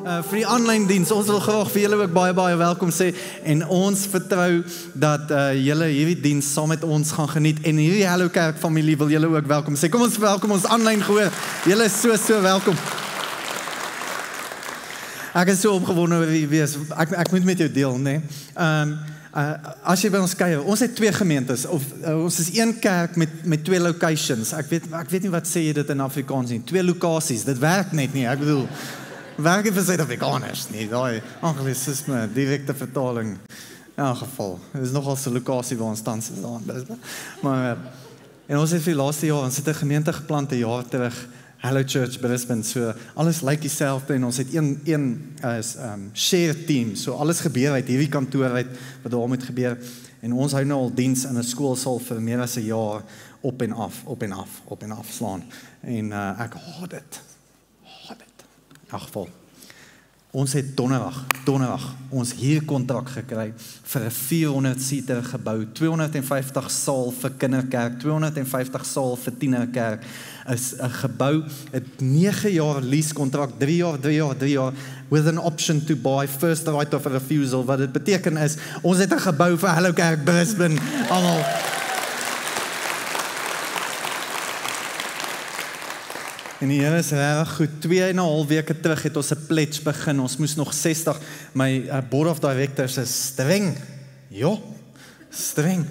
vir die aanlyn diens. Ons wil graag vir julle ook baie welkom sê en ons vertrou dat julle hierdie diens saam met ons gaan geniet en hierdie Hallo Kerk familie wil julle ook welkom sê. Kom ons welkom ons aanlyn gehoor. Julle is so welkom. Ek is so opgewonde oor wie wees. Ek moet met jou deel, né? As jy by ons kuier, ons het 2 gemeentes, ons is 1 kerk met 2 locations. Ek weet nie wat sê jy dit in Afrikaans nie. 2 lokasies, dit werk net nie. Ek bedoel, werk vir Suid-Afrikaners nie. Daai Anglisisme, direkte vertaling. In elk geval, dit is nogal so 'n lokasie waar ons tans is. Maar en ons het vir die laaste jaar, ons het 'n gemeente geplant 'n jaar terug. Hello Church Brisbane, so alles lyk dieselfde en ons het een share team, so alles gebeur uit hierdie kantoor uit wat daar moet gebeur en ons hou nou al diens in 'n skoolsaal vir meer as 'n jaar op en af slaan en ek haat dit. In elk geval, ons het donderdag ons huurkontrak gekry vir 'n 400-seater gebou, 250 saal vir kinderkerk, 250 saal vir tienerkerk, is 'n gebou, 'n 9 jaar leasekontrak, 3 jaar, with an option to buy first right of refusal. Wat dit beteken is, ons het 'n gebou vir Hallo Kerk Brisbane, almal. En die Here is regtig goed. 2,5 weke terug het ons 'n pledge begin. Ons moes nog 60. My board of directors is streng. Ja, streng.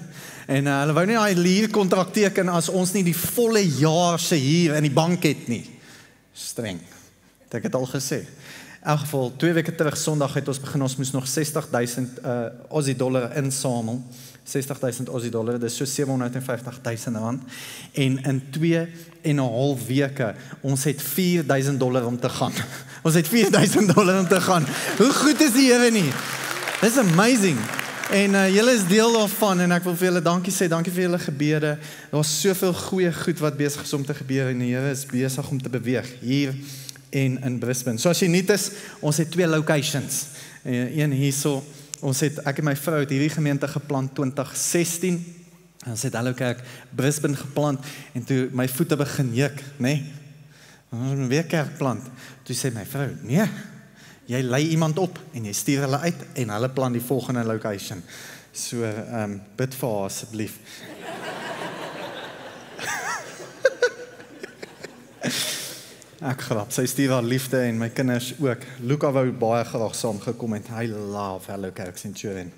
En hulle wou nie daai huurkontrak teken as ons nie die volle jaar se huur in die bank het nie. Streng. Ek het al gesê. In elk geval 2 weke terug Sondag het ons begin. Ons moes nog 60,000 Aussie dollar insamel. 60,000 Aussie dollar, dis so 750,000 rand. En in 2,5 weke, ons het $4,000 om te gaan. Ons het $4,000 om te gaan. Hoe goed is die Here nie? Dis amazing. En julle is deel daarvan en ek wil vir julle dankie sê, dankie vir julle gebede. Daar's soveel goeie goed wat besig is om te gebeur en die Here is besig om te beweeg hier en in Brisbane. So as jy nuut is, ons het 2 locations. Een hierso. Ons het, ek en my vrou het hierdie gemeente geplant 2016. Ons het Hallo Kerk Brisbane geplant en toe my voete begin juk, né? Ons het weer kerk plant. Toe sê my vrou, nee, jy lei iemand op en jy stuur hulle uit en hulle plan die volgende location. So, bid vir haar asseblief. Ek grap, sy stuur haar liefde en my kinders ook. Luca wou baie graag saam gekom het. I love Hallo Kerk Centurion.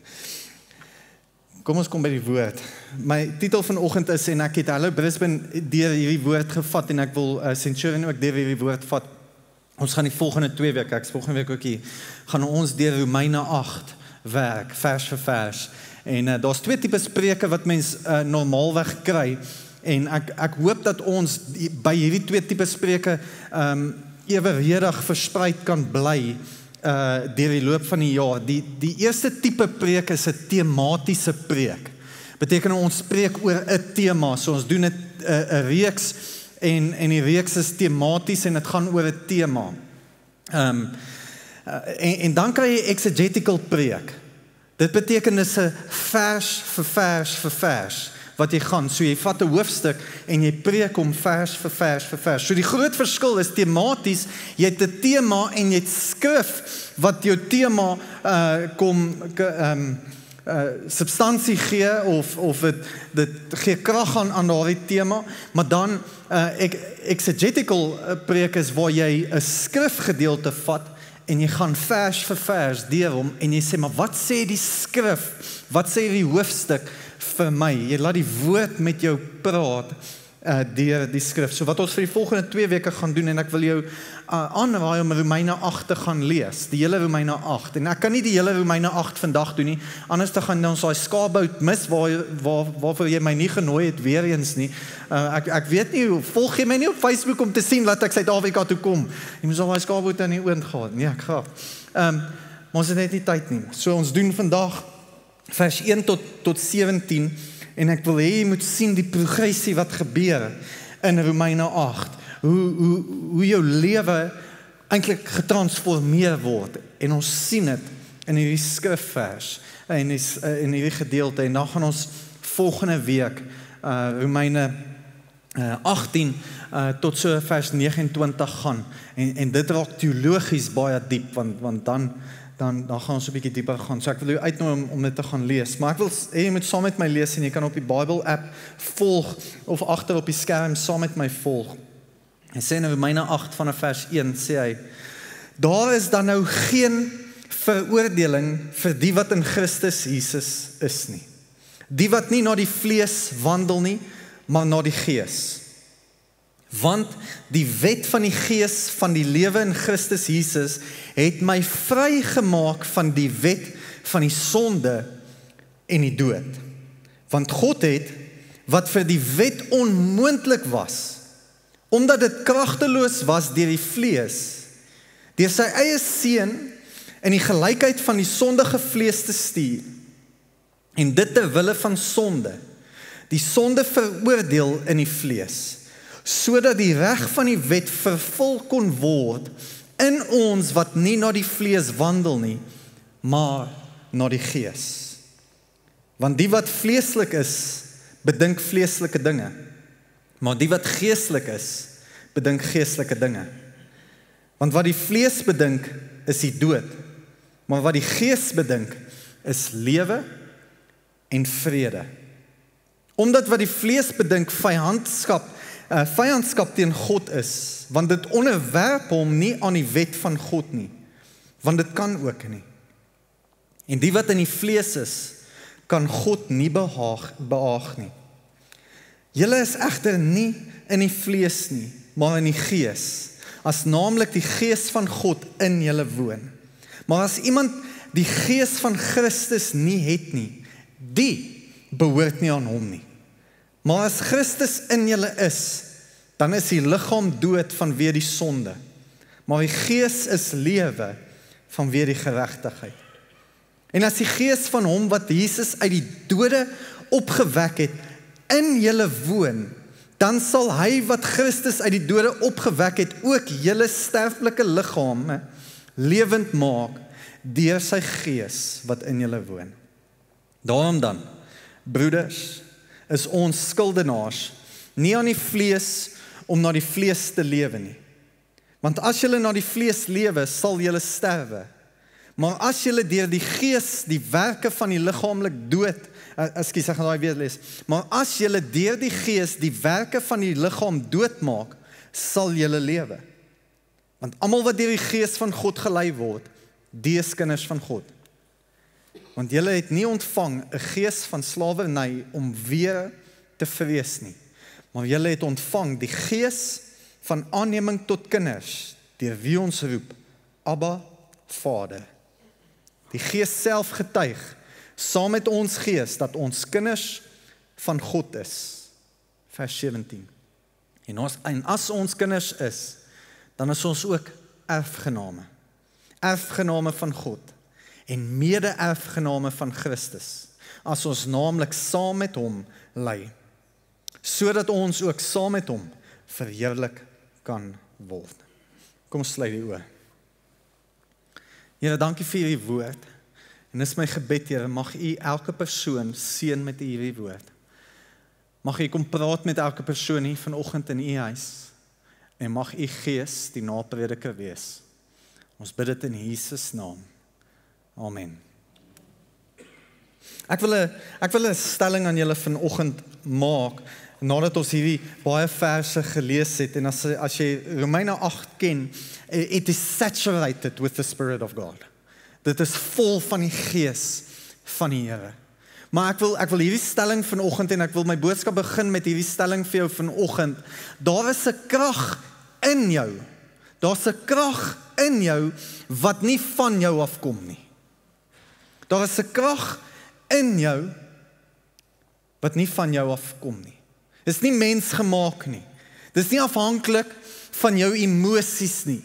Kom ons kom by die woord. My titel vanoggend is, en ek het Hallo Brisbane deur hierdie woord gevat en ek wil Centurion ook deur hierdie woord vat. Ons gaan die volgende 2 weke, ek is volgende week ook hier, gaan ons deur Romeine 8 werk, vers vir vers. En daar's 2 tipes preke wat mens normaalweg kry. En ek hoop dat ons by hierdie 2 tipe spreuke eweredig verspreid kan bly deur die loop van die jaar. Die eerste tipe preek is 'n tematiese preek. Beteken ons spreek oor 'n tema. So ons doen 'n reeks en die reeks is tematies en dit gaan oor 'n tema. En dan kry jy exegetical preek. Dit beteken dis 'n vers vir vers wat jy gaan, so jy vat 'n hoofstuk en jy preek om vers vir vers. So die groot verskil is tematies, jy het 'n tema en jy het skrif wat jou tema substansie gee of dit gee krag aan daardie tema, maar dan exegetical preek is waar jy 'n skrifgedeelte vat en jy gaan vers vir vers deur hom en jy sê, maar wat sê die skrif? Wat sê die hoofstuk vir my? Jy laat die woord met jou praat deur die skrif. So wat ons vir die volgende 2 weke gaan doen, en ek wil jou aanraai om Romeine 8 te gaan lees, die hele Romeine 8. En ek kan nie die hele Romeine 8 vandag doen nie, anders te gaan ons daai skaapbout mis waarvoor jy my nie genooi het weer eens nie. Ek weet nie, volg jy my nie op Facebook om te sien dat ek Suid-Afrika toe kom. Jy moes al daai skaapbout aan die oond gehad. Nee, ek grap. Maar ons het net nie tyd nie. So ons doen vandag vers 1 tot 17 en ek wil hê jy moet sien die progressie wat gebeur in Romeine 8. Hoe jou lewe eintlik getransformeer word en ons sien dit in hierdie skrifvers en in hierdie gedeelte en dan gaan ons volgende week Romeine 18 tot so vers 29 gaan, en dit raak teologies baie diep, want dan gaan ons 'n bietjie dieper gaan, so ek wil jou uitnooi om dit te gaan lees, maar ek wil hê jy moet saam met my lees, en jy kan op die Bible app volg, of agter op die skerm saam met my volg. Hy sê in Romeine 8 vanaf vers 1, sê hy, daar is dan nou geen veroordeling vir die wat in Christus Jesus is nie. Die wat nie na die vlees wandel nie, maar na die gees. Want die wet van die gees van die lewe in Christus Jesus het my vrygemaak van die wet van die sonde en die dood. Want God het, wat vir die wet onmoontlik was, omdat dit kragteloos was deur die vlees, deur sy eie seun in die gelykheid van die sondige vlees te stuur, en dit ter wille van sonde, die sonde veroordeel in die vlees, sodat die reg van die wet vervul kon word in ons wat nie na die vlees wandel nie, maar na die gees. Want die wat vleeslik is, bedink vleeslike dinge, maar die wat geestelik is, bedink geestelike dinge. Want wat die vlees bedink, is die dood, maar wat die gees bedink, is lewe en vrede. Omdat wat die vlees bedink vyandskap teen God is, want dit onderwerp hom nie aan die wet van God nie, want dit kan ook nie. En die wat in die vlees is, kan God nie behaag nie. Julle is egter nie in die vlees nie, maar in die gees, as naamlik die gees van God in julle woon. Maar as iemand die gees van Christus nie het nie, die behoort nie aan hom nie. Maar as Christus in julle is, dan is die liggaam dood vanweë die sonde, maar die gees is lewe vanweë die geregtigheid. En as die gees van hom wat Jesus uit die dode opgewek het, in julle woon, dan sal hy wat Christus uit die dode opgewek het, ook julle sterflike liggame lewend maak, deur sy gees wat in julle woon. Daarom dan, broeders, is ons skuldenaars, nie aan die vlees, om na die vlees te lewe nie. Want as julle na die vlees lewe, sal julle sterwe. Maar as julle deur die gees die werke van die liggaamlik dood, ek gaan daai weer lees, maar as julle deur die gees die werke van die liggaam doodmaak, sal julle lewe. Want almal wat deur die gees van God gelei word, die is kinders van God. Want julle het nie ontvang 'n gees van slawerny om weer te vrees nie, maar julle het ontvang die gees van aanneming tot kinders, deur wie ons roep, Abba, Vader. Die Gees self getuig, saam met ons gees, dat ons kinders van God is. Vers 17. En as ons kinders is, dan is ons ook erfgename. Erfgename van God en mede-erfgename van Christus, as ons naamlik saam met hom ly, sodat ons ook saam met hom verheerlik kan word. Kom sluit die oë. Here, dankie vir hierdie woord. En dis my gebed, Here, mag U elke persoon seën met hierdie woord. Mag U kom praat met elke persoon hier vanoggend in U huis. En mag U Gees die naprediker wees. Ons bid dit in Jesus naam. Amen. Ek wil 'n stelling aan julle vanoggend maak, nadat ons hierdie baie verse gelees het, en as jy Romeine 8 ken, it is saturated with the Spirit of God. Dit is vol van die Gees van die Here. Maar ek wil hierdie stelling vanoggend, en ek wil my boodskap begin met hierdie stelling vir jou vanoggend. Daar is 'n krag in jou. Daar's 'n krag in jou wat nie van jou afkom nie. Daar is 'n krag in jou wat nie van jou afkom nie. Dit is nie mensgemaak nie. Dit is nie afhanklik van jou emosies nie.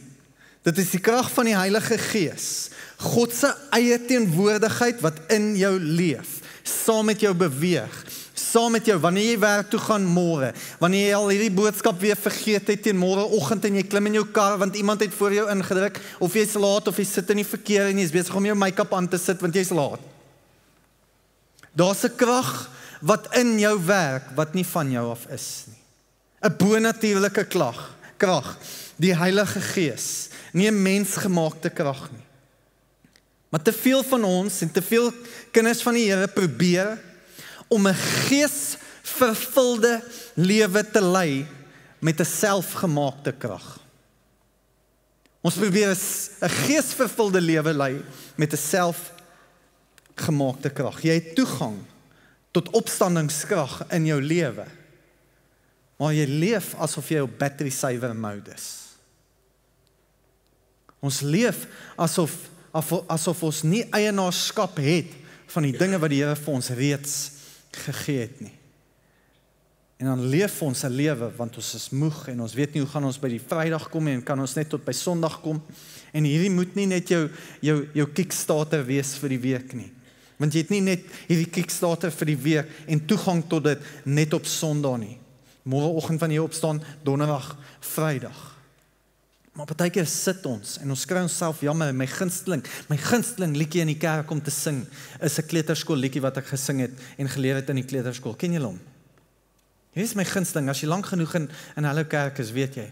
Dit is die krag van die Heilige Gees. God se eie teenwoordigheid wat in jou leef, saam met jou beweeg, saam met jou wanneer jy werk toe gaan môre, wanneer jy al hierdie boodskap weer vergeet het teen môreoggend en jy klim in jou kar want iemand het voor jou ingedruk, of jy's laat of jy sit in die verkeer en jy's besig om jou make-up aan te sit want jy's laat. Daar's 'n krag wat in jou werk wat nie van jou af is nie. 'n bonatuurlike krag, die Heilige Gees, nie 'n mensgemaakte krag nie. Maar te veel van ons en te veel kinders van die Here probeer om 'n geesvervulde lewe te lei met 'n selfgemaakte krag. Ons probeer 'n geesvervulde lewe lei met 'n selfgemaakte krag. Jy het toegang tot opstandingskrag in jou lewe, maar jy leef asof jy op battery saver mode is. Ons leef asof ons nie eienaarskap het van die dinge wat die Here vir ons reeds gegee het nie. En dan leef ons 'n lewe, want ons is moeg en ons weet nie hoe gaan ons by die Vrydag kom en kan ons net tot by Sondag kom. En hierdie moet nie net jou kickstarter wees vir die week nie. Want jy het nie net hierdie kickstarter vir die week en toegang tot dit net op Sondag nie. Môreoggend van jy opstaan, Donderdag, Vrydag. Maar partykeer sit ons en ons kry onsself jammer, my gunsteling liedjie in die kerk om te sing, is 'n kleuterskool liedjie wat ek gesing het en geleer het in die kleuterskool. Ken julle hom? Hier is my gunsteling, as jy lank genoeg in hulle kerk is, weet jy.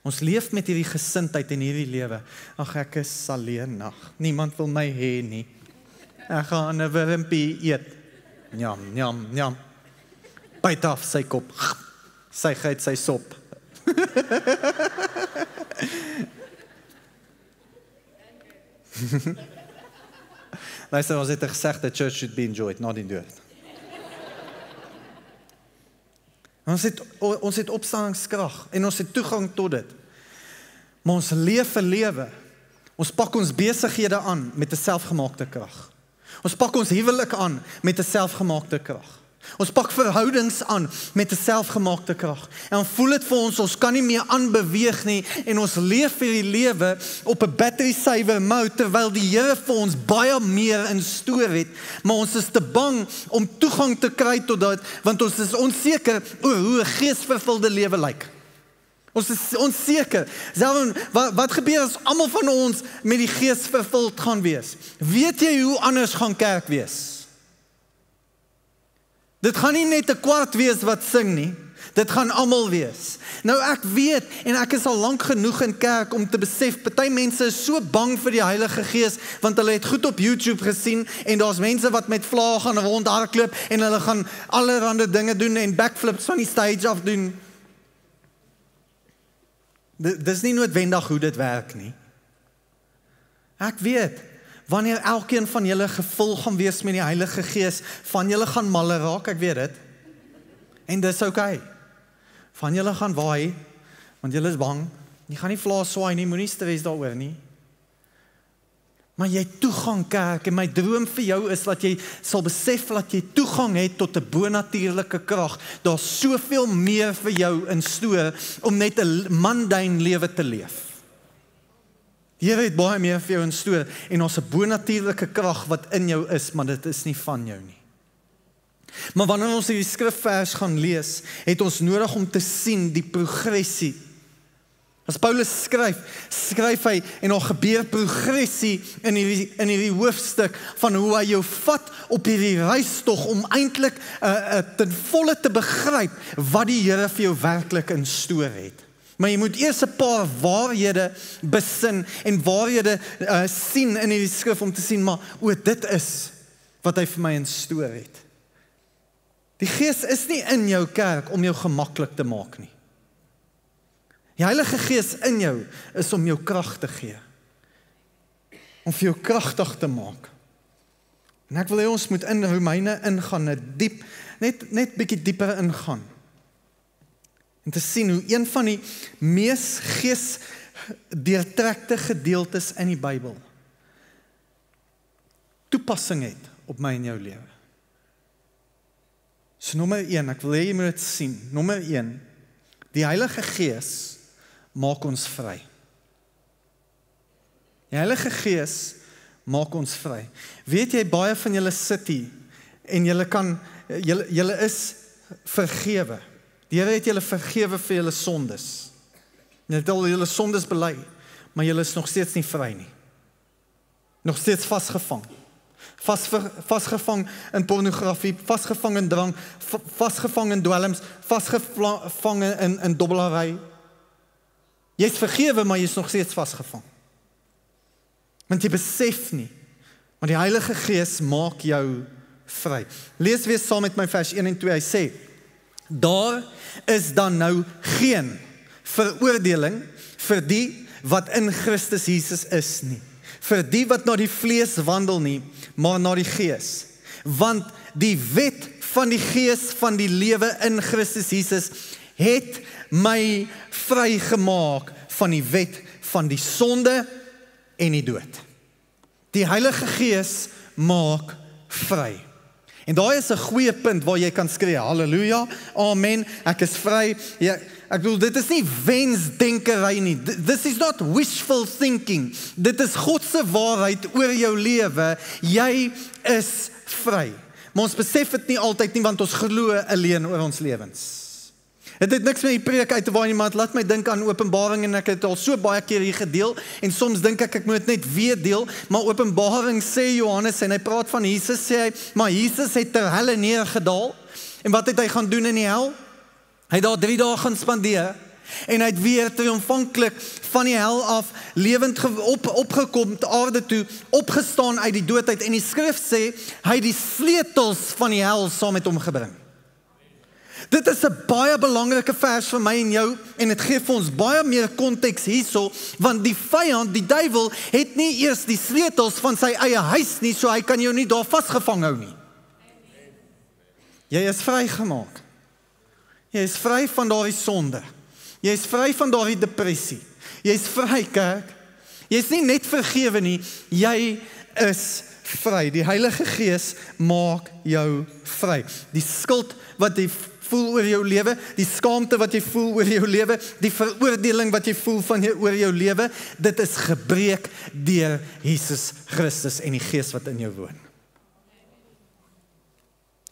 Ons leef met hierdie gesindheid en hierdie lewe. Ag, ek is alleen nag. Niemand wil my hê nie. Ek gaan 'n wurmpie eet. Njam, njam, njam. Byt af sy kop. Sy geit sy sop. Luister, ons het gesê that church should be enjoyed, not endured. Ons het opstandingskrag en ons het toegang tot dit. Maar ons leef 'n lewe. Ons pak ons besighede aan met 'n selfgemaakte krag. Ons pak ons huwelik aan met 'n selfgemaakte krag. Ons pak verhoudings aan met 'n selfgemaakte krag. En dan voel dit vir ons kan nie meer aanbeweeg nie en ons leef hierdie lewe op 'n battery saver mode terwyl die Here vir ons baie meer in store het, maar ons is te bang om toegang te kry tot dit want ons is onseker oor hoe 'n geesvervulde lewe lyk. Ons is onseker. Wat gebeur as almal van ons met die Gees vervuld gaan wees? Weet jy hoe anders gaan kerk wees? Dit gaan nie net 'n kwart wees wat sing nie. Dit gaan almal wees. Nou ek weet, en ek is al lank genoeg in kerk om te besef, party mense is so bang vir die Heilige Gees, want hulle het goed op YouTube gesien, en daar's mense wat met vlae gaan rondhardloop, en hulle gaan allerhande dinge doen, en backflips van die stage af doen. Dis nie noodwendig hoe dit werk nie. Ek weet, wanneer elkeen van julle gevul gaan wees met die Heilige Gees, van julle gaan malle raak, ek weet dit. En dis okay. Van julle gaan waai, want julle is bang. Jy gaan nie vlae swaai nie, moenie stres daaroor nie. Maar jy toegang kerk, en my droom vir jou is dat jy sal besef dat jy toegang het tot 'n bonatuurlike krag. Daar's soveel meer vir jou in store om net 'n mundane lewe te leef. Die Here het baie meer vir jou in store en ons 'n bonatuurlike krag wat in jou is, maar dit is nie van jou nie. Maar wanneer ons hierdie skrifvers gaan lees, het ons nodig om te sien die progressie. As Paulus skryf hy en daar gebeur progressie in hierdie hoofstuk van hoe hy jou vat op hierdie reistog om eintlik ten volle te begryp wat die Here vir jou werklik in store het. Maar jy moet eers 'n paar waarhede besin en waarhede sien in hierdie skrif om te sien, maar dit is wat hy vir my in store het. Die Gees is nie in jou kerk om jou gemaklik te maak nie. Die Heilige Gees in jou is om jou krag te gee. Om vir jou kragtig te maak. En ek wil hê ons moet in Romeine ingaan, net bietjie dieper ingaan. En te sien hoe een van die mees geesdeurtrekte gedeeltes in die Bybel toepassing het op my en jou lewe. So nommer 1, ek wil hê jy moet dit sien. Nommer 1, die Heilige Gees maak ons vry. Die Heilige Gees maak ons vry. Weet jy, baie van julle sit hier en julle is vergewe. Die Here het julle vergewe vir julle sondes. Julle het al julle sondes bely, maar julle is nog steeds nie vry nie. Nog steeds vasgevang. Vasgevang in pornografie, vasgevang in drank, vasgevang in dwelms, vasgevang in dobbelary. Jy is vergewe, maar jy is nog steeds vasgevang. Want jy besef nie, maar die Heilige Gees maak jou vry. Lees weer saam met my vers 1 en 2, hy sê, daar is dan nou geen veroordeling vir die wat in Christus Jesus is nie. Vir die wat na die vlees wandel nie, maar na die Gees. Want die wet van die Gees van die lewe in Christus Jesus het my vrygemaak van die wet van die sonde en die dood. Die Heilige Gees maak vry. En daar is 'n goeie punt waar jy kan skree, halleluja, amen, ek is vry. Ja, ek bedoel, dit is nie wensdenkerry nie. This is not wishful thinking. Dit is God se waarheid oor jou lewe. Jy is vry. Maar ons besef dit nie altyd nie, want ons glo alleen oor ons lewens. Het niks met die preek uit te waai nie, maar het laat my dink aan Openbaring, en ek het al so baie keer hier gedeel, en soms dink ek moet net weer deel, maar Openbaring sê Johannes, en hy praat van Jesus, sê hy, maar Jesus het ter helle neergedaal, en wat het hy gaan doen in die hel? Hy het daar 3 dae gaan spandeer, en hy het weer triomfantlik van die hel af, lewend opgekom te aarde toe, opgestaan uit die dood uit, en die skrif sê, hy het die sleutels van die hel saam met hom gebring. Dit is 'n baie belangrike vers vir my en jou, en dit gee vir ons baie meer konteks hierso, want die vyand, die duiwel, het nie eers die sleutels van sy eie huis nie, so hy kan jou nie daar vasgevang hou nie. Jy is vrygemaak. Jy is vry van daardie sonde. Jy is vry van daardie depressie. Jy is vry, kerk. Jy is nie net vergewe nie, jy is vry. Die Heilige Gees maak jou vry. Die skuld wat jy voel oor jou lewe, die skaamte wat jy voel oor jou lewe, die veroordeling wat jy voel oor jou lewe, dit is gebreek deur Jesus Christus en die Gees wat in jou woon.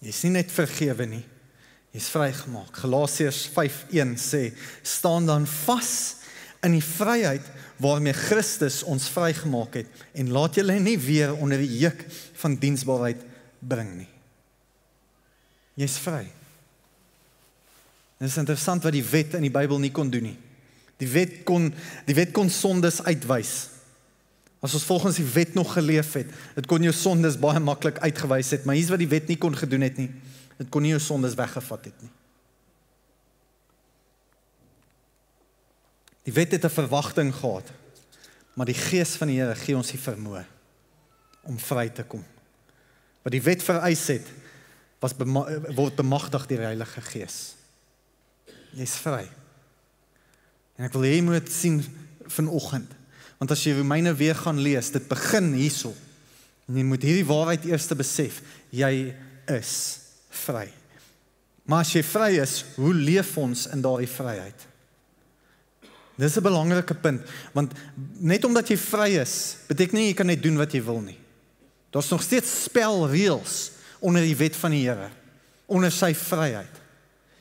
Jy is nie net vergewe nie, jy is vrygemaak. Galasiërs 5:1 sê, staan dan vas in die vryheid waarmee Christus ons vrygemaak het, en laat julle nie weer onder die juk van diensbaarheid bring nie. Jy is vry. Dit is interessant wat die wet in die Bybel nie kon doen nie. Die wet kon sondes uitwys. As ons volgens die wet nog geleef het, dit kon jou sondes baie maklik uitgewys het, maar hier is wat die wet nie kon gedoen het nie. Dit kon nie jou sondes weggevat het nie. Die wet het 'n verwagting gehad, maar die Gees van die Here gee ons die vermoë om vry te kom. Wat die wet vereis het, word bemagtig deur die Heilige Gees. Jy is vry. En ek wil hê jy moet sien vanoggend, want as jy Romeine weer gaan lees, dit begin hierso, en jy moet hierdie waarheid eers besef, jy is vry. Maar as jy vry is, hoe leef ons in daardie vryheid? Dis 'n belangrike punt, want net omdat jy vry is, beteken nie jy kan net doen wat jy wil nie. Daar's nog steeds spelreëls onder die wet van die Here, onder sy vryheid.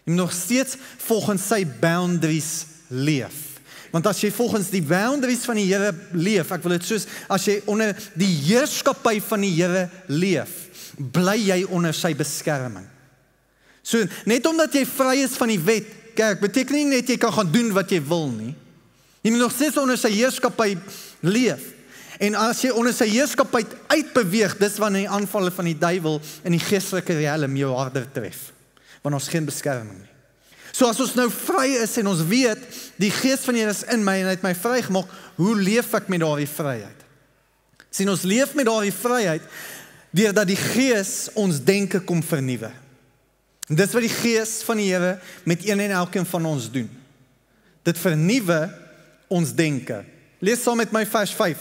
Jy moet nog steeds volgens sy boundaries leef. Want as jy volgens die boundaries van die Here leef, ek wil dit soos, as jy onder die heerskappy van die Here leef, bly jy onder sy beskerming. So, net omdat jy vry is van die wet, kerk, beteken nie net jy kan gaan doen wat jy wil nie. Jy moet nog steeds onder sy heerskappy leef. En as jy onder sy heerskappy uitbeweeg, dis wanneer die aanvalle van die duiwel in die geestelike riem jou harder tref. Want ons geen beskerming nie. So as ons nou vry is en ons weet, die Gees van die Here is in my en hy het my vrygemaak, hoe leef ek met daardie vryheid? Sien, ons leef met daardie vryheid deurdat die Gees ons denke kom vernuwe. En dis wat die Gees van die Here met een en elkeen van ons doen. Dit vernuwe ons denke. Lees saam met my vers 5.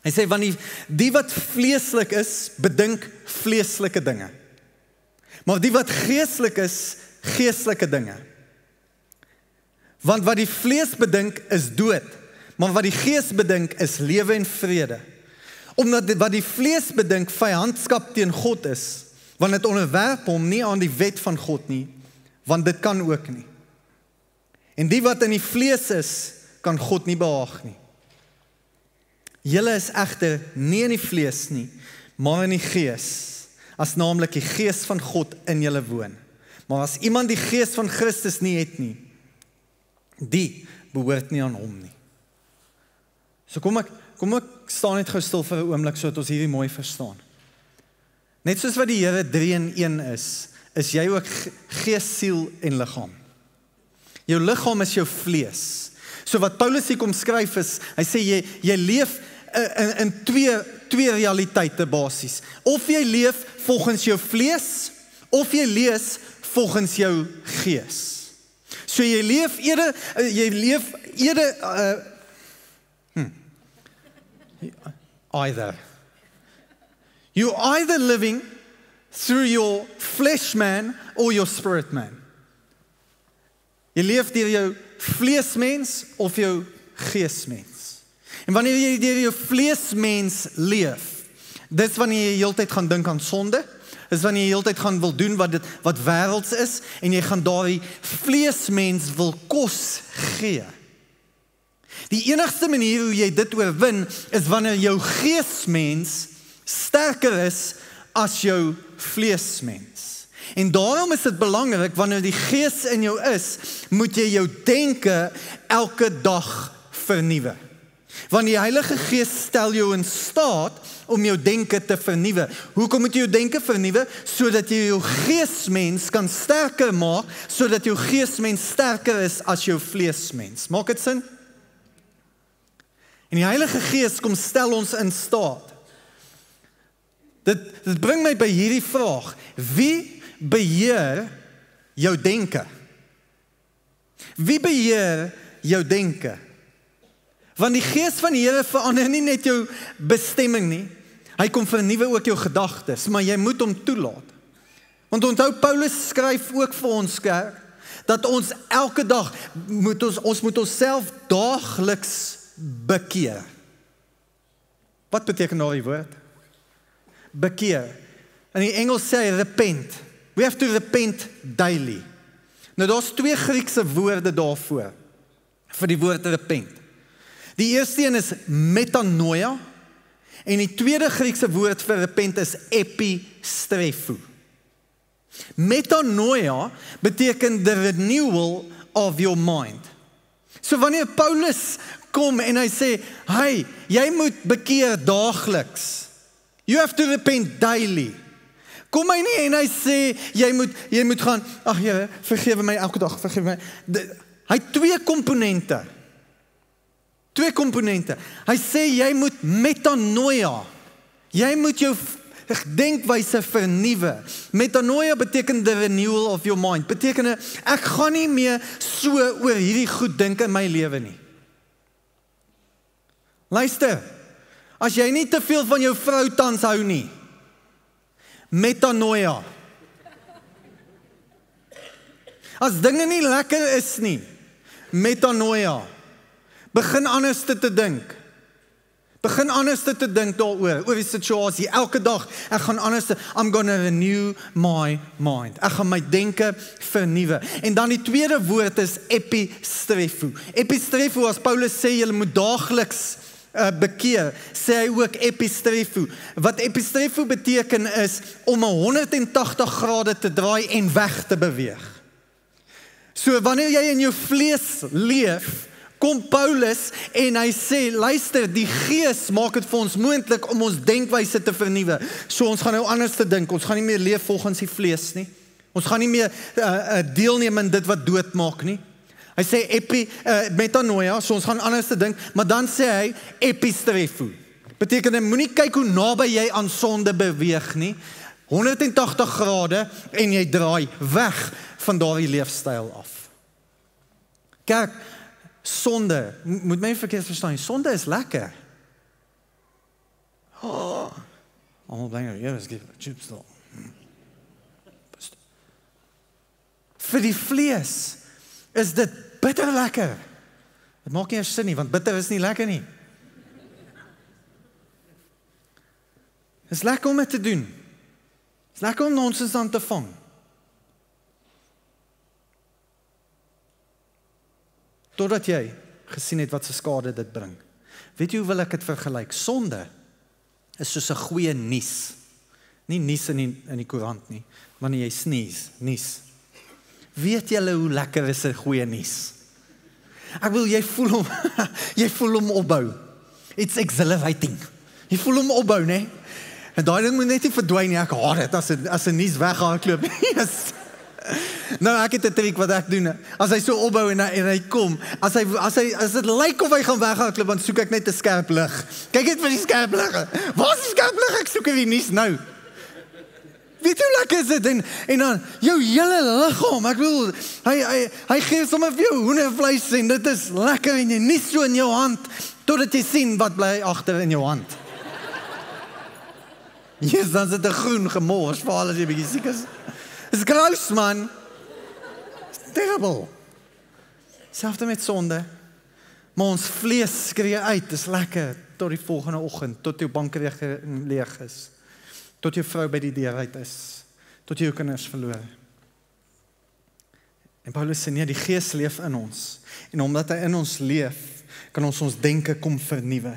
Hy sê, want die wat vleeslik is, bedink vleeslike dinge. Maar die wat geestelik is, geestelike dinge. Want wat die vlees bedink is dood, maar wat die Gees bedink is lewe en vrede. Omdat wat die vlees bedink vyandskap teen God is, want dit onderwerp hom nie aan die wet van God nie, want dit kan ook nie. En die wat in die vlees is, kan God nie behaag nie. Julle is egter nie in die vlees nie, maar in die gees, as naamlik die gees van God in julle woon. Maar as iemand die gees van Christus nie het nie, die behoort nie aan hom nie. So kom ek staan net gou stil vir 'n oomblik, sodat ons hierdie mooi verstaan. Net soos wat die Here 3 in 1 is jy ook gees, siel en liggaam. Jou liggaam is jou vlees. So wat Paulus hier kom skryf is, hy sê jy leef in twee realiteite basies. Of jy leef volgens jou vlees, of jy leef volgens jou gees. So jy leef either. You're either living through your flesh man or your spirit man. Jy leef deur jou vleesmens of jou geesmens. En wanneer jy deur jou vleesmens leef, dis wanneer jy heeltyd gaan dink aan sonde, is wanneer jy heeltyd gaan wil doen wat wêrelds is, en jy gaan daardie vleesmens wil kos gee. Die enigste manier hoe jy dit oorwin, is wanneer jou geesmens sterker is as jou vleesmens. En daarom is dit belangrik, wanneer die gees in jou is, moet jy jou denke elke dag vernuwe. Want die Heilige Gees stel jou in staat om jou denke te vernuwe. Hoekom moet jy jou denke vernuwe? Sodat jy jou geesmens kan sterker maak, sodat jou geesmens sterker is as jou vleesmens. Maak dit sin? En die Heilige Gees kom stel ons in staat. Dit bring my by hierdie vraag: wie beheer jou denke? Wie beheer jou denke? Want die Gees van die Here verander nie net jou bestemming nie, hy kom vernuwe ook jou gedagtes, maar jy moet hom toelaat. Want onthou, Paulus skryf ook vir ons kerk, dat ons elke dag, ons moet onsself daagliks bekeer. Wat beteken nou die woord? Bekeer. In die Engels sê hy repent. We have to repent daily. Nou daar's 2 Griekse woorde daarvoor, vir die woord repent. Die eerste een is metanoia, en die tweede Griekse woord vir repent is epistrefo. Metanoia beteken the renewal of your mind. So wanneer Paulus kom en hy sê, hey, jy moet bekeer daagliks. You have to repent daily. Kom hy nie en hy sê, jy moet gaan, ag Here, vergewe my elke dag, vergewe my. Hy het 2 komponente. 2 komponente. Hy sê, jy moet metanoia. Jy moet jou denkwyse vernuwe. Metanoia beteken the renewal of your mind. Beteken, ek gaan nie meer so oor hierdie goed dink in my lewe nie. Luister, as jy nie te veel van jou vrou tans hou nie, metanoia. As dinge nie lekker is nie, metanoia. Begin anders te dink. Begin anders te dink daaroor, oor die situasie. Elke dag, ek gaan anders I'm gonna renew my mind. Ek gaan my denke vernuwe. En dan die tweede woord is epistrefo. Epistrefo, as Paulus sê, jy moet daagliks bekeer, sê hy ook epistrefo. Wat epistrefo beteken is, om 180 grade te draai en weg te beweeg. So wanneer jy in jou vlees leef, kom Paulus en hy sê, luister, die Gees maak dit vir ons moontlik om ons denkwyse te vernuwe. So ons gaan nou anders te dink, ons gaan nie meer leef volgens die vlees nie. Ons gaan nie meer deelneem in dit wat dood maak nie. Hy sê metanoia, so ons gaan anders te dink, maar dan sê hy epistrefo. Beteken, moenie kyk hoe naby jy aan sonde beweeg nie. 180 grade en jy draai weg van daardie leefstyl af. Kerk, sonde, moet my verkeerd verstaan, sonde is lekker. Allemaal bly, is chips daar. Vir die vlees is dit bitter lekker. Dit maak nie eers sin nie, want bitter is nie lekker nie. Het is lekker om dit te doen. Het is lekker om nonsens aan te vang. Totdat jy gesien het wat se skade dit bring. Weet jy hoe wil ek het vergelyk? Sonde is soos 'n goeie nies. Nie nies in die koerant nie, wanneer jy sneeze, nies. Weet julle hoe lekker is 'n goeie nies? Ek wil, jy voel hom opbou. It's exhilarating. Jy voel hom opbou, né? En daai ding moet net nie verdwyn nie. Ek haat dit as 'n nies weghardloop. Yes. Nou, ek het 'n triek wat ek doen. As hy so opbou en hy kom, as dit lyk of hy gaan weghardloop, dan soek ek net 'n skerp lig. Kyk net vir die skerp ligge. Waar is die skerp lig? Ek soek die nies nou. Weet jy hoe lekker is dit? En dan jou hele liggaam, ek bedoel, hy gee sommer vir jou hoendervleis en dit is lekker en jy nies so in jou hand, totdat jy sien wat bly agter in jou hand. Yes, dan sit 'n groen gemors, veral as jy bietjie siek is. It's gross, man. It's terrible. Selfs met sonde. Maar ons vlees skree uit, is lekker, tot die volgende oggend, tot jou bankrekening leeg is. Tot jou vrou by die deur uit is, tot jou kinders verloor. En Paulus sê nee, die Gees leef in ons. En omdat hy in ons leef, kan ons denke kom vernuwe.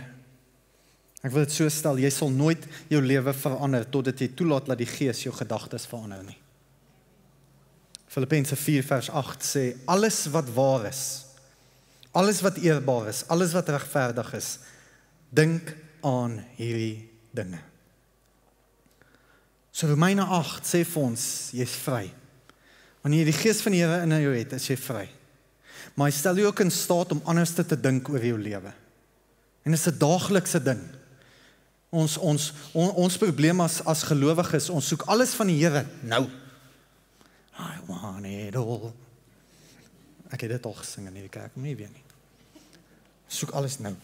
Ek wil dit so stel, jy sal nooit jou lewe verander, totdat jy toelaat dat die Gees jou gedagtes verander nie. Filippense 4 vers 8 sê, alles wat waar is, alles wat eerbaar is, alles wat regverdig is, dink aan hierdie dinge. So Romeine 8 sê vir ons, jy is vry. Wanneer jy die Gees van die Here in jou het, is jy vry. Maar hy stel jou ook in staat om anders te dink oor jou lewe. En dit is 'n daaglikse ding. Ons probleem as gelowiges, ons soek alles van die Here nou. I want it all. Ek het dit al gesing in die kerk, maar nie weer nie. Soek alles nou.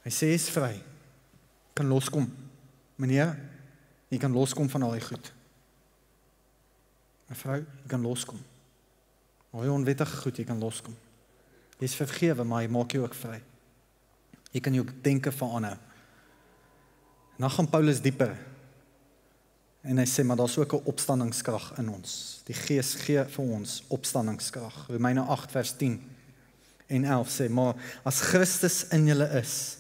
Hy sê, jy is vry. Kan loskom. Meneer, jy kan loskom van al die goed. Mevrou, jy kan loskom. Al die onwettige goed, jy kan loskom. Jy is vergewe, maar hy maak jou ook vry. Jy kan jou denke verander. En dan gaan Paulus dieper. En hy sê, maar daar is ook 'n opstandingskrag in ons. Die Gees gee vir ons opstandingskrag. Romeine 8 vers 10 en 11 sê, maar as Christus in julle is,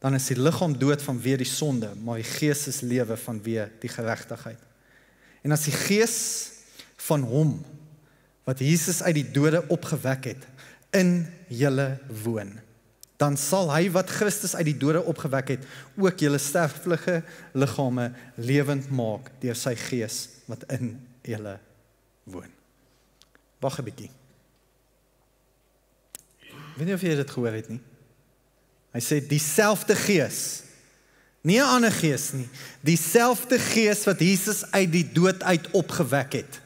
dan is die liggaam dood vanweë die sonde, maar die Gees is lewe vanweë die geregtigheid. En as die Gees van hom, wat Jesus uit die dode opgewek het, in julle woon, dan sal hy wat Christus uit die dode opgewek het, ook julle sterflike liggame lewend maak, deur sy Gees wat in julle woon. Wag 'n bietjie. Weet nie of jy dit gehoor het nie. Hy sê, dieselfde Gees, nie 'n ander Gees nie, dieselfde Gees wat Jesus uit die dood uit opgewek het,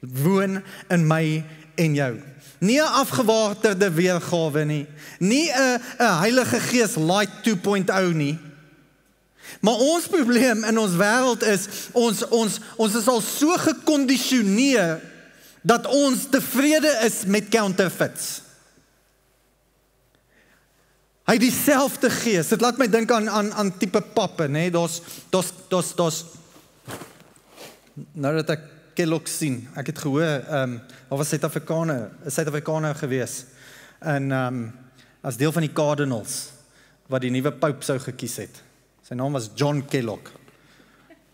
woon in my en jou. Nie 'n afgewaarderde weergawe nie, nie 'n Heilige Gees Light 2.0 nie. Maar ons probleem in ons wêreld is, ons is al so gekondisioneer, dat ons tevrede is met counterfeits. Hy dieselfde Gees, dit laat my dink aan tipe pappe, nee, daar's, nou dat ek Kellogg sien, ek het gehoor, daar was Suid-Afrikaner gewees, en as deel van die Cardinals, wat die nuwe paus sou gekies het. Sy naam was John Kellogg.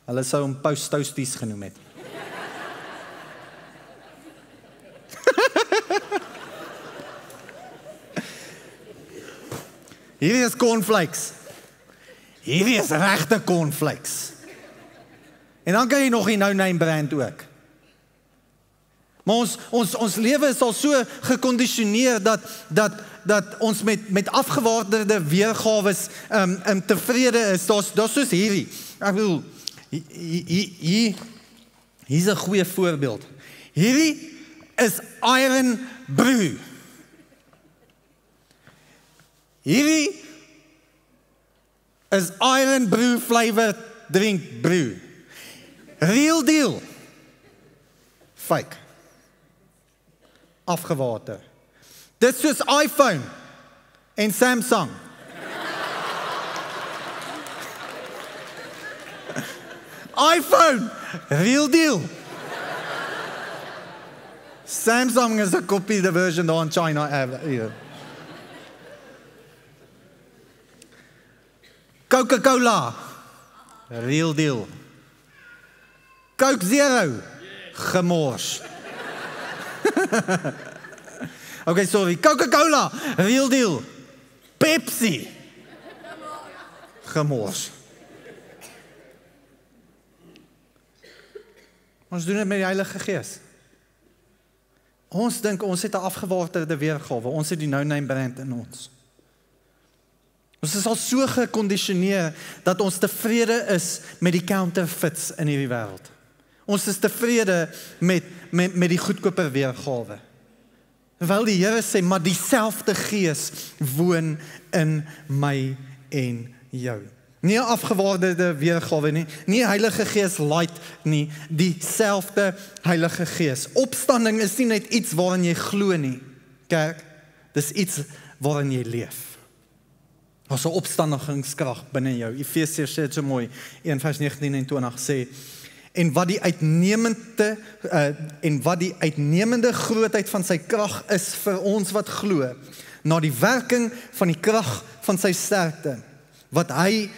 Hulle sou hom Paus Toasties genoem het. Hierdie is cornflakes. Hierdie is regte cornflakes. En dan kan jy nog die no-name brand ook. Maar ons lewe is al so gekondisioneer dat ons met afgewaarderde weergawes tevrede is. Daar's soos hierdie. Ek bedoel, hier's 'n goeie voorbeeld. Hierdie is Iron Brew. Hierdie is Iron Brew flavored drink brew. Real deal. Fake. Afgewater. Dit is soos iPhone en Samsung. iPhone, real deal. Samsung is 'n kopie, the version daar in China. Coca-Cola, real deal. Coke Zero, gemors. Okay, sorry, Coca-Cola, real deal. Pepsi, gemors. Ons doen dit met die Heilige Gees. Ons dink ons het 'n afgewaarderde weergawe, ons het die no-name brand in ons. Ons is al so gekondisioneer dat ons tevrede is met die counterfeits in hierdie wêreld. Ons is tevrede met die goedkoper weergawe. Terwyl die Here sê, maar dieselfde Gees woon in my en jou. Nie 'n afgewaarderde weergawe nie, nie Heilige Gees light nie, dieselfde Heilige Gees. Opstanding is nie net iets waarin jy glo nie, kerk, dis iets waarin jy leef. As 'n opstandigingskrag binne jou. Efesiërs sê dit so mooi, 1:19 en 20 sê, en wat die uitnemende grootheid van sy krag is vir ons wat glo, na die werking van die krag van sy sterkte, wat hy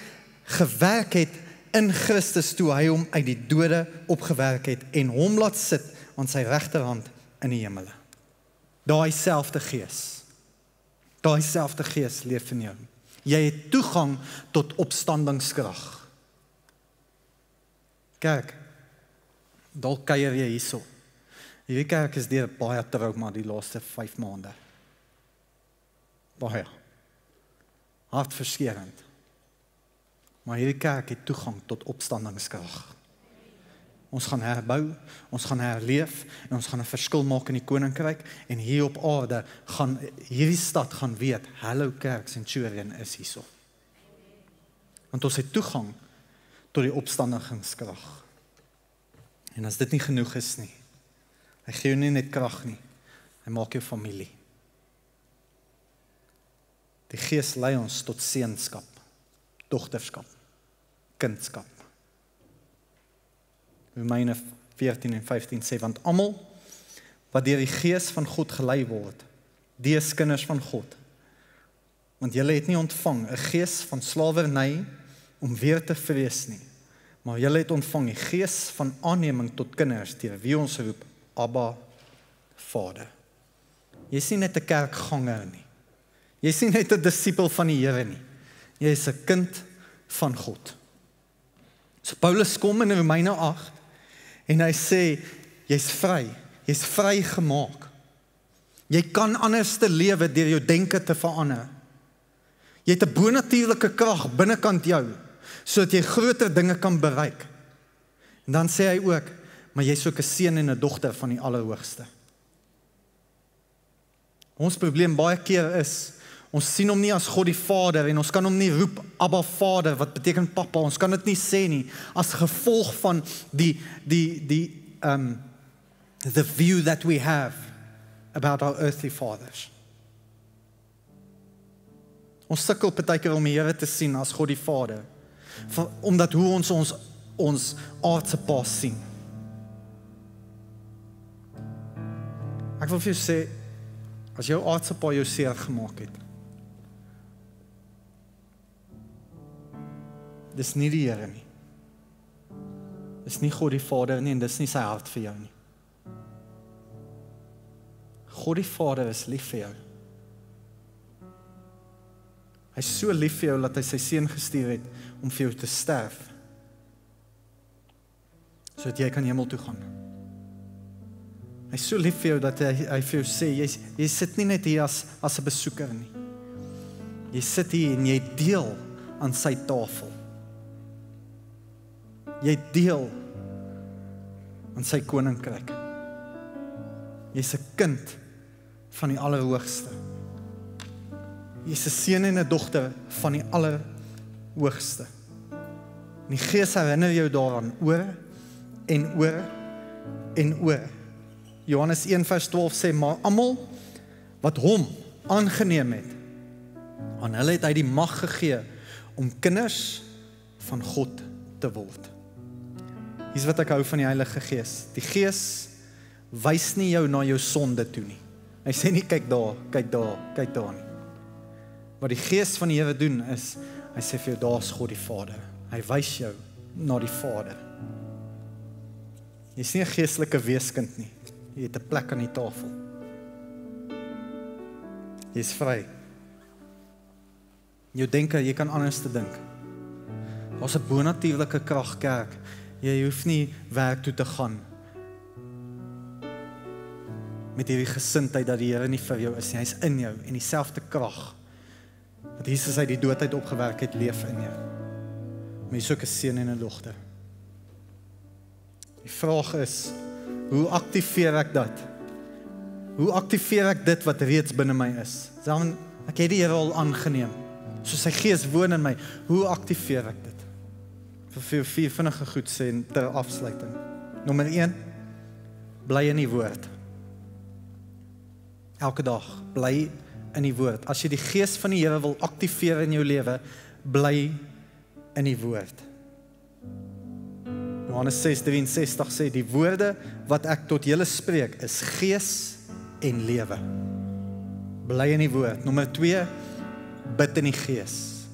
gewerk het in Christus toe hy hom uit die dode opgewerk het en hom laat sit aan sy regterhand in die hemele. Daai selfde Gees leef in jou. Jy het toegang tot opstandingskrag. Kerk, dalk kuier jy hierso. Hierdie kerk is deur baie trauma die laaste 5 maande. Baie. Hartverskeurend. Maar hierdie kerk het toegang tot opstandingskrag. Ons gaan herbou, ons gaan herleef en ons gaan 'n verskil maak in die koninkryk en hier op aarde gaan hierdie stad gaan weet, hallo kerk Centurion is hierso. Want ons het toegang tot die opstandigingskrag. En as dit nie genoeg is nie, hy gee jou nie net krag nie, hy maak jou familie. Die Gees lei ons tot seunskap, dogterskap, kindskap. Romeine 14 en 15 sê, want almal wat deur die Gees van God gelei word, die is kinders van God. Want julle het nie ontvang 'n gees van slawerny om weer te vrees nie, maar julle het ontvang die Gees van aanneming tot kinders, deur wie ons roep, Abba, Vader. Jy is nie net 'n kerkganger nie. Jy is nie net 'n disipel van die Here nie. Jy is 'n kind van God. So Paulus kom in Romeine 8 en hy sê, jy's vry gemaak. Jy kan anders te lewe deur jou denke te verander. Jy het 'n bonatuurlike krag binnekant jou, sodat jy groter dinge kan bereik. En dan sê hy ook, maar jy's ook 'n seun en 'n dogter van die Allerhoogste. Ons probleem baie keer is, ons sien hom nie as God die Vader en ons kan hom nie roep Abba Vader, wat beteken papa, ons kan dit nie sê nie, as gevolg van the view that we have about our earthly fathers. Ons sukkel partykeer om die Here te sien as God die Vader, omdat hoe ons aardse pa sien. Ek wil vir jou sê, as jou aardse pa jou seer gemaak het, dis nie die Here nie. Dis nie God die Vader nie en dis nie sy hart vir jou nie. God die Vader is lief vir jou. Hy is so lief vir jou dat hy sy seun gestuur het om vir jou te sterf, sodat jy kan hemel toe gaan. Hy is so lief vir jou dat hy vir jou sê, jy sit nie net hier as 'n besoeker nie. Jy sit hier en jy deel aan sy tafel. Jy deel aan sy koninkryk. Jy's 'n kind van die Allerhoogste. Jy's 'n seun en 'n dogter van die Allerhoogste. En die Gees herinner jou daaraan oor en oor en oor. Johannes 1:12 sê, maar almal wat hom aangeneem het, aan hulle het hy die mag gegee om kinders van God te word. Hier's wat ek hou van die Heilige Gees. Die Gees wys nie jou na jou sonde toe nie. Hy sê nie kyk daar nie. Wat die Gees van die Here doen is, Hy sê vir jou, daar's God die Vader. Hy wys jou na die Vader. Jy's nie 'n geestelike weeskind nie. Jy het 'n plek aan die tafel. Jy's vry. Jou denke, jy kan anders te dink. Daar's 'n bonatuurlike krag, kerk. Jy hoef nie werk toe te gaan met hierdie gesindheid dat die Here nie vir jou is nie. Hy's in jou en dieselfde krag wat Jesus uit die dood uit opgewerk het, leef in jou. Maar jy's ook 'n seun en 'n dogter. Die vraag is, hoe aktiveer ek dat? Hoe aktiveer ek dit wat reeds binne my is? Dan ek het die Here al aangeneem. So sy Gees woon in my. Hoe aktiveer ek dit? Vir vier vinnige goed sê ter afsluiting. Nommer 1, bly in die woord. Elke dag, bly in die woord. As jy die Gees van die Here wil aktiveer in jou lewe, bly in die woord. Johannes 6:63 sê, die woorde wat ek tot julle spreek, is gees en lewe. Bly in die woord. Nommer 2, bid in die Gees.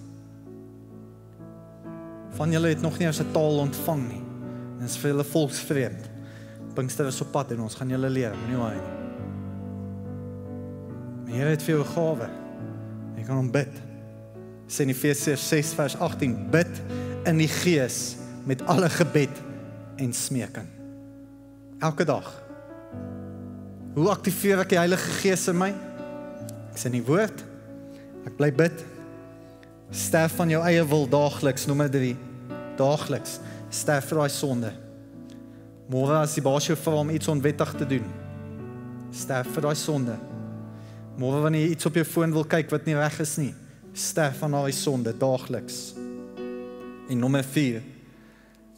Van julle het nog nie as 'n taal ontvang nie. Dit is vir julle volksvreemd. Pinkster is op pad en ons gaan julle leer, moenie waai nie. Die Here het vir jou 'n gawe. Jy kan hom bid. Sê in Efesiërs 6:18, bid in die Gees met alle gebed en smeking. Elke dag. Hoe aktiveer ek die Heilige Gees in my? Ek sê in die woord. Ek bly bid. Sterf van jou eie wil daagliks, nommer 3. Daagliks. Sterf vir daai sonde. Môre as die baas jou vra om iets onwettig te doen, sterf vir daai sonde. Môre wanneer jy iets op jou foon wil kyk wat nie reg is nie, sterf van daai sonde daagliks. En nommer 4,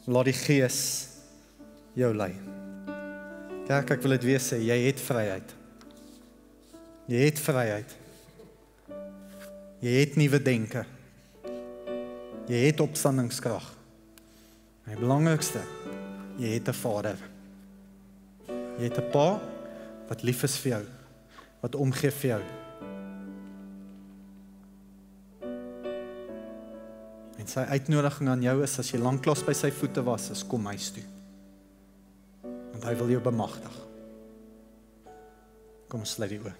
laat die Gees jou lei. Kerk, ek wil dit weer sê, jy het vryheid. Jy het vryheid. Jy het nuwe denke. Jy het opstandingskrag. Maar die belangrikste, jy het 'n Vader. Jy het 'n Pa wat lief is vir jou, wat omgee vir jou. En sy uitnodiging aan jou is, as jy lanklaas by sy voete was, is kom huis toe. Want hy wil jou bemagtig. Kom ons sluit die oë.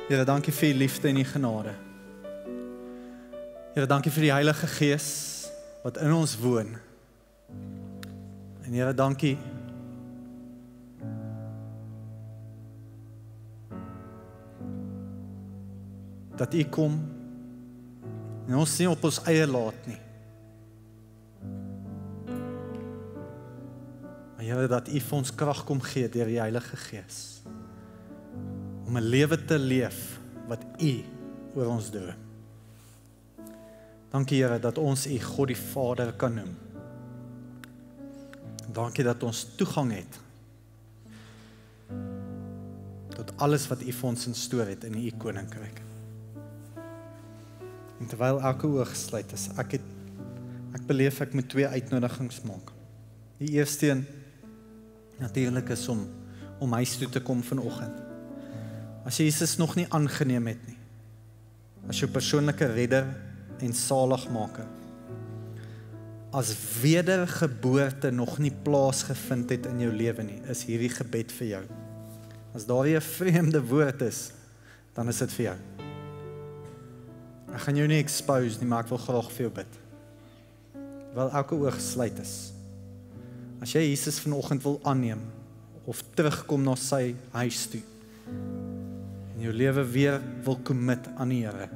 Here, dankie vir die liefde en die genade. Here, dankie vir die Heilige Gees wat in ons woon. En Here, dankie dat U kom en ons nie op ons eie laat nie. Maar Here, dat U vir ons krag kom gee deur die Heilige Gees om 'n lewe te leef wat U oor ons droom. Dankie Here dat ons U God die Vader kan noem. Dankie dat ons toegang het tot alles wat U vir ons instoor het in U koninkryk. En terwyl elke oog gesluit is, ek beleef ek moet 2 uitnodigings maak. Die eerste een natuurlik is om huis toe te kom vanoggend. As jy Jesus nog nie aangeneem het nie, as jou persoonlike redder en saligmaker, as wedergeboorte nog nie plaasgevind het in jou lewe nie, is hierdie gebed vir jou. As daar 'n vreemde woord is, dan is dit vir jou. Ek gaan jou nie expose nie, maar ek wil graag vir jou bid. Terwyl elke oog gesluit is. As jy Jesus vanoggend wil aanneem, of terugkom na sy huis toe, en jou lewe weer wil commit aan die Here,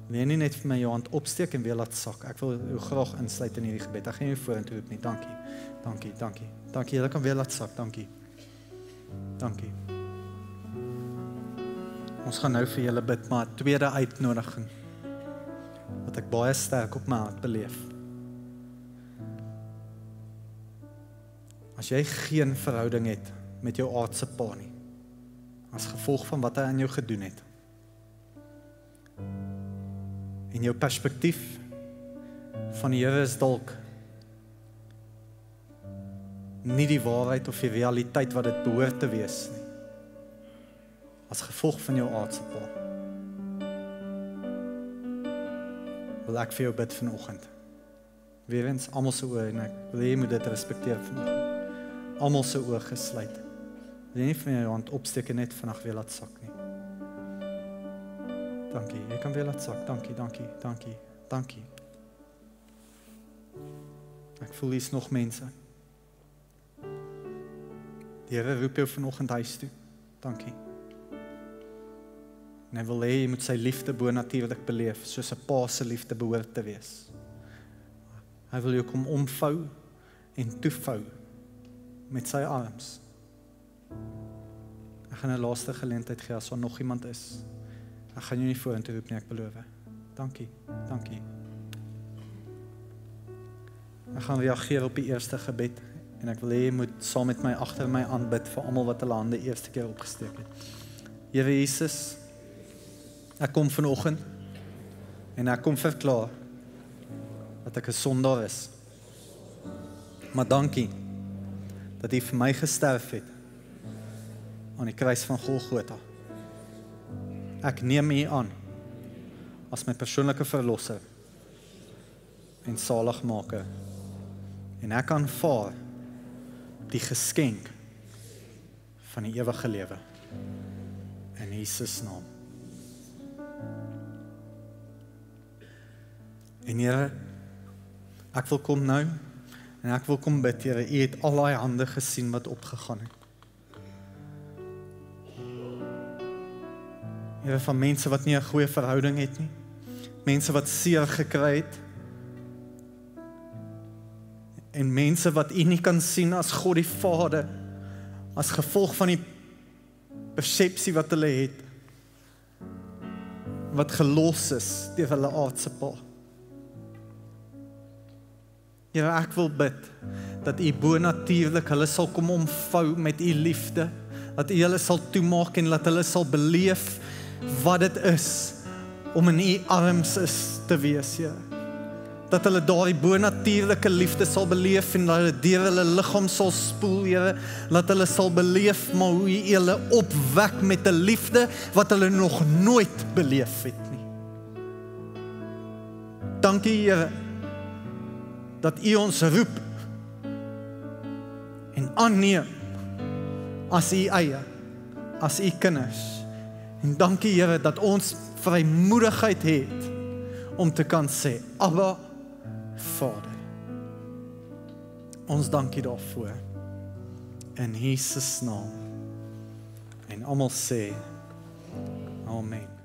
wil jy nie net vir my jou hand opsteek en weer laat sak. Ek wil jou graag insluit in hierdie gebed. Ek gaan jou vorentoe roep nie. Dankie. Dankie, dankie. Dankie, jy kan weer laat sak. Dankie. Dankie. Ons gaan nou vir julle bid, maar 'n tweede uitnodiging wat ek baie sterk op my hart beleef. As jy geen verhouding het met jou aardse pa nie, as gevolg van wat hy aan jou gedoen het, en jou perspektief van die Here is dalk nie die waarheid of die realiteit wat dit behoort te wees nie. as gevolg van jou aardse pa. Wil ek vir jou bid vanoggend. Weer eens, almal se oë, en ek wil jy moet dit respekteer vanoggend. Almal se oë gesluit. Wil jy nie van jou hand opsteek en net vandag weer laat sak nie. Dankie, jy kan weer laat sak. Dankie. Ek voel hier's nog mense. Die Here roep jou vanoggend huis toe. Dankie. En hy wil hê jy moet sy liefde bonatuurlik beleef, soos 'n pa se liefde behoort te wees. Hy wil jou kom omvou en toevou met sy arms. Ek gaan 'n laaste geleentheid gee as daar nog iemand is. Ek gaan jou nie vorentoe roep nie, ek beloof. Dankie. Ek gaan reageer op die eerste gebed en ek wil hê jy moet saam met my agter my aanbid vir almal wat hulle hande eerste keer opgesteek het. Here Jesus, ek kom vanoggend en ek kom verklaar dat ek 'n sondaar is. Maar dankie dat U vir my gesterf het aan die kruis van Golgotha. Ek neem U aan as my persoonlike verlosser en saligmaker. En ek aanvaar die geskenk van die ewige lewe in Jesus naam. En Here, ek wil kom nou en ek wil kom bid, Here, U het al daai hande gesien wat opgegaan het. Here, van mense wat nie 'n goeie verhouding het nie, mense wat seer gekry het, en mense wat U nie kan sien as God die Vader, as gevolg van die persepsie wat hulle het, wat gelos is deur hulle aardse pa. Here, ek wil bid dat U bonatuurlik hulle sal kom omvou met U liefde, dat U hulle sal toemaak en dat hulle sal beleef wat dit is om in U arms is te wees, Here. Dat hulle daardie bonatuurlike liefde sal beleef en dat hulle deur hulle liggaam sal spoel, Here, dat hulle sal beleef maar hoe U hulle opwek met 'n liefde wat hulle nog nooit beleef het nie. Dankie, Here, dat U ons roep en aanneem as U eie, as U kinders. En dankie, Here, dat ons vrymoedigheid het om te kan sê, Abba, Vader. Ons dankie daarvoor. In Jesus naam. En almal sê, Amen.